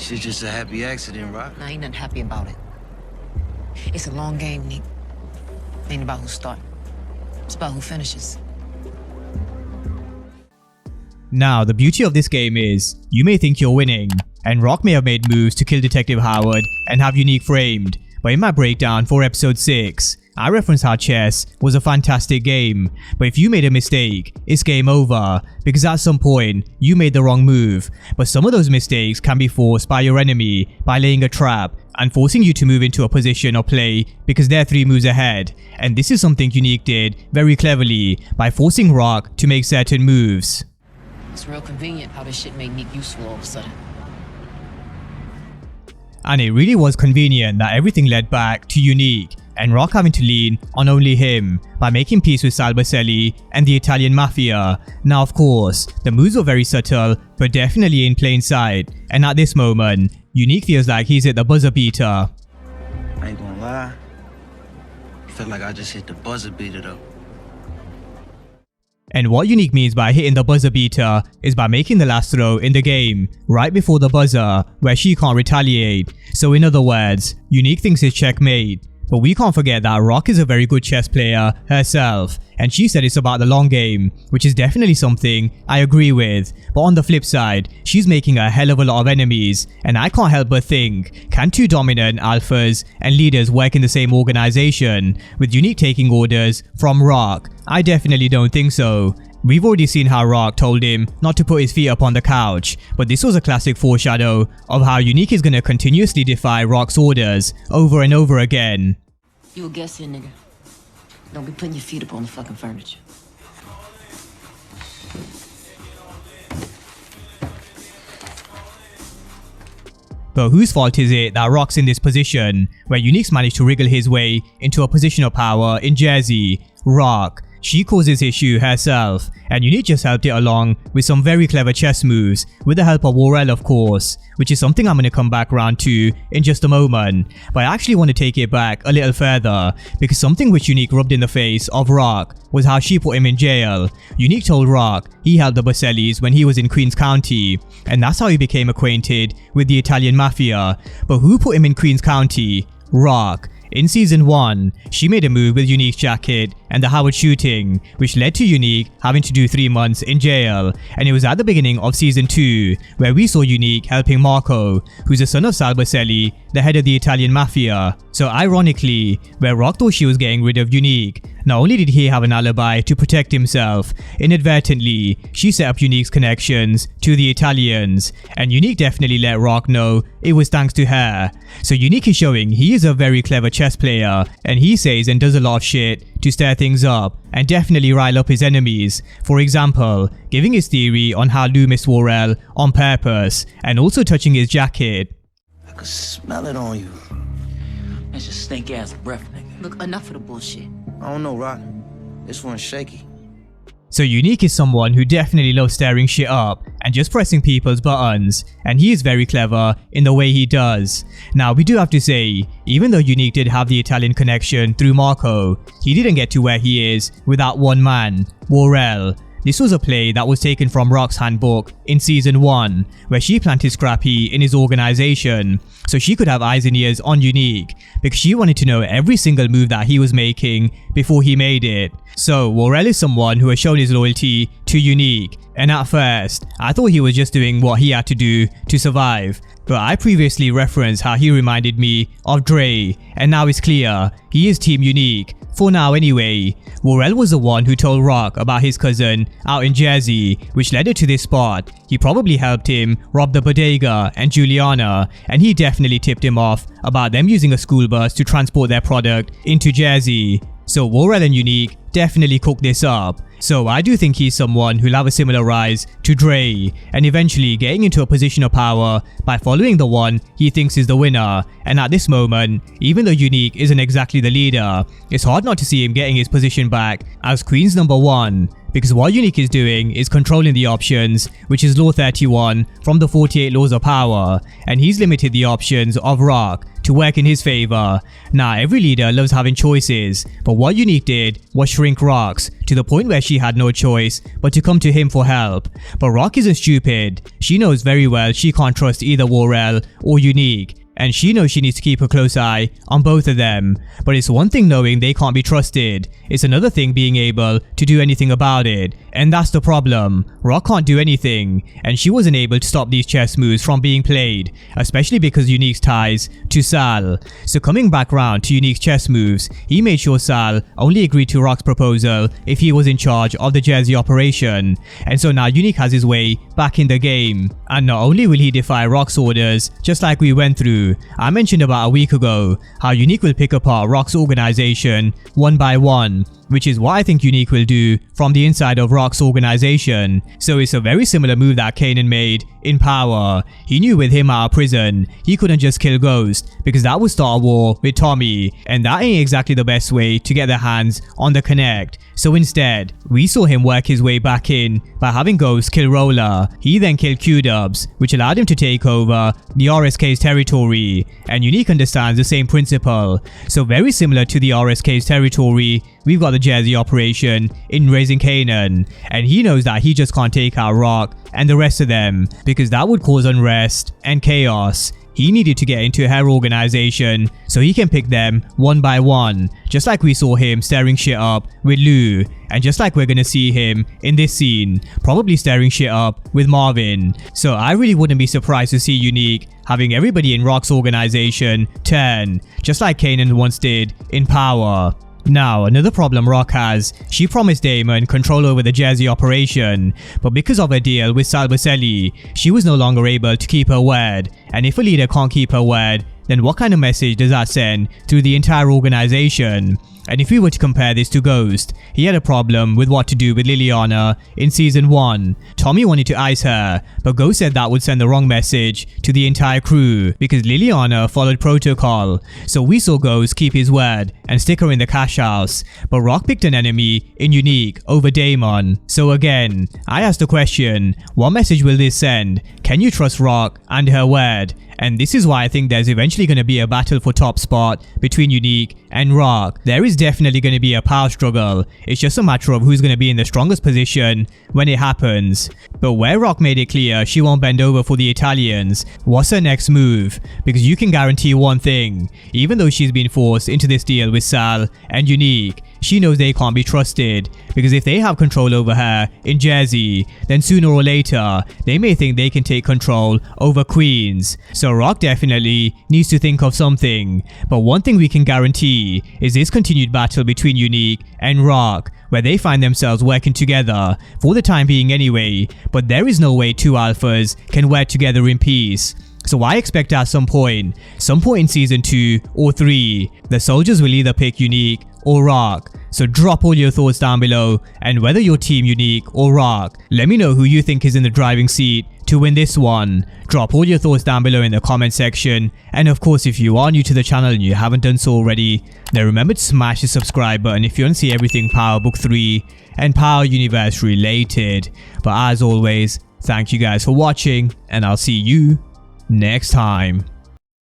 Shit just a happy accident, Rock. Nah, ain't nothing happy about it. It's a long game, Nick. Ain't about who start. It's about who finishes. Now, the beauty of this game is, you may think you're winning, and Rock may have made moves to kill Detective Howard and have Unique framed, but in my breakdown for episode 6, I referenced how chess was a fantastic game, but if you made a mistake, it's game over, because at some point, you made the wrong move, but some of those mistakes can be forced by your enemy by laying a trap and forcing you to move into a position or play because they're 3 moves ahead, and this is something Unique did very cleverly by forcing Rock to make certain moves. It's real convenient how this shit made Nick useful all of a sudden. And it really was convenient that everything led back to Unique, and Rock having to lean on only him by making peace with Salvacelli and the Italian Mafia. Now of course, the moves were very subtle but definitely in plain sight, and at this moment, Unique feels like he's hit the buzzer beater. I ain't gonna lie. Felt like I just hit the buzzer beater though. And what Unique means by hitting the buzzer beater is by making the last throw in the game, right before the buzzer, where she can't retaliate. So in other words, Unique thinks it's checkmate. But we can't forget that Rock is a very good chess player herself, and she said it's about the long game, which is definitely something I agree with. But on the flip side, she's making a hell of a lot of enemies, and I can't help but think, can 2 dominant alphas and leaders work in the same organization, with Unique taking orders from Rock? I definitely don't think so. We've already seen how Rock told him not to put his feet up on the couch, but this was a classic foreshadow of how Unique is gonna continuously defy Rock's orders over and over again. You a guest here, nigga. Don't be putting your feet up on the fucking furniture. But whose fault is it that Rock's in this position, where Unique's managed to wriggle his way into a position of power in Jersey? Rock. She caused this issue herself, and Unique just helped it along with some very clever chess moves, with the help of Worrell of course, which is something I'm going to come back around to in just a moment. But I actually want to take it back a little further, because something which Unique rubbed in the face of Rock was how she put him in jail. Unique told Rock he helped the Bosellis when he was in Queens County, and that's how he became acquainted with the Italian Mafia. But who put him in Queens County? Rock. In season 1, she made a move with Unique's jacket and the Howard shooting, which led to Unique having to do 3 months in jail, and it was at the beginning of season 2 where we saw Unique helping Marco, who's the son of Salvacelli, the head of the Italian Mafia. So ironically, where Rock thought she was getting rid of Unique, not only did he have an alibi to protect himself, inadvertently, she set up Unique's connections to the Italians, and Unique definitely let Rock know it was thanks to her. So Unique is showing he is a very clever chess player, and he says and does a lot of shit to stir things up and definitely rile up his enemies. For example, giving his theory on how Lou missed Worrell on purpose, and also touching his jacket. I could smell it on you. That's just stink ass breath, nigga. Look, enough of the bullshit. I don't know, Rock. This one's shaky. So Unique is someone who definitely loves stirring shit up and just pressing people's buttons, and he is very clever in the way he does. Now we do have to say, even though Unique did have the Italian connection through Marco, he didn't get to where he is without one man, Worrell. This was a play that was taken from Rock's handbook in season 1, where she planted Scrappy in his organization so she could have eyes and ears on Unique, because she wanted to know every single move that he was making before he made it. So Worrell is someone who has shown his loyalty to Unique, and at first I thought he was just doing what he had to do to survive, but I previously referenced how he reminded me of Dre, and now it's clear he is Team Unique. For now anyway. Worrell was the one who told Rock about his cousin out in Jersey, which led her to this spot. He probably helped him rob the Bodega and Juliana, and he definitely tipped him off about them using a school bus to transport their product into Jersey. So Worrell and Unique definitely cooked this up. So I do think he's someone who'll have a similar rise to Dre, and eventually getting into a position of power by following the one he thinks is the winner. And at this moment, even though Unique isn't exactly the leader, it's hard not to see him getting his position back as Queen's #1. Because what Unique is doing is controlling the options, which is Law 31 from the 48 Laws of Power, and he's limited the options of Rock to work in his favor. Now, every leader loves having choices, but what Unique did was shrink Rock's to the point where she had no choice but to come to him for help. But Rock isn't stupid. She knows very well she can't trust either Worrell or Unique, and she knows she needs to keep a close eye on both of them. But it's one thing knowing they can't be trusted, it's another thing being able to do anything about it. And that's the problem. Rock can't do anything, and she wasn't able to stop these chess moves from being played, especially because Unique's ties to Sal. So coming back round to Unique's chess moves, he made sure Sal only agreed to Rock's proposal if he was in charge of the Jersey operation. And so now Unique has his way back in the game. And not only will he defy Rock's orders, just like we went through, I mentioned about a week ago how Unique will pick apart Rock's organization one by one, which is what I think Unique will do from the inside of Rock's organization. So it's a very similar move that Kanan made in Power. He knew with him out of prison, he couldn't just kill Ghost because that would start a war with Tommy, and that ain't exactly the best way to get their hands on the Connect. So instead, we saw him work his way back in by having Ghost kill Roller. He then killed Q-Dubs, which allowed him to take over the RSK's territory, and Unique understands the same principle. So very similar to the RSK's territory, we've got the Jersey operation in Raising Kanan, and he knows that he just can't take out Rock and the rest of them because that would cause unrest and chaos. He needed to get into her organization so he can pick them one by one, just like we saw him stirring shit up with Lou, and just like we're gonna see him in this scene, probably stirring shit up with Marvin. So I really wouldn't be surprised to see Unique having everybody in Rock's organization turn, just like Kanan once did in Power. Now, another problem Rock has, she promised Damon control over the Jersey operation, but because of her deal with Sal Buscemi, she was no longer able to keep her word, and if a leader can't keep her word, then what kind of message does that send through the entire organization? And if we were to compare this to Ghost, he had a problem with what to do with Liliana in season 1. Tommy wanted to ice her, but Ghost said that would send the wrong message to the entire crew because Liliana followed protocol. So we saw Ghost keep his word and stick her in the cash house, but Rock picked an enemy in Unique over Damon. So again, I asked the question, what message will this send? Can you trust Rock and her word? And this is why I think there's eventually going to be a battle for top spot between Unique and Rock. There is definitely going to be a power struggle. It's just a matter of who's going to be in the strongest position when it happens. But where Rock made it clear she won't bend over for the Italians, what's her next move? Because you can guarantee one thing, even though she's been forced into this deal with Sal and Unique, she knows they can't be trusted, because if they have control over her in Jersey, then sooner or later, they may think they can take control over Queens. So Rock definitely needs to think of something. But one thing we can guarantee is this continued battle between Unique and Rock, where they find themselves working together, for the time being anyway, but there is no way two alphas can work together in peace. So I expect at some point in season 2 or 3, the soldiers will either pick Unique or Rock. So drop all your thoughts down below, and whether you're team Unique or Rock, let me know who you think is in the driving seat to win this one. Drop all your thoughts down below in the comment section, and of course if you are new to the channel and you haven't done so already, then remember to smash the subscribe button if you want to see everything Power Book 3 and Power Universe related. But as always, thank you guys for watching, and I'll see you next time.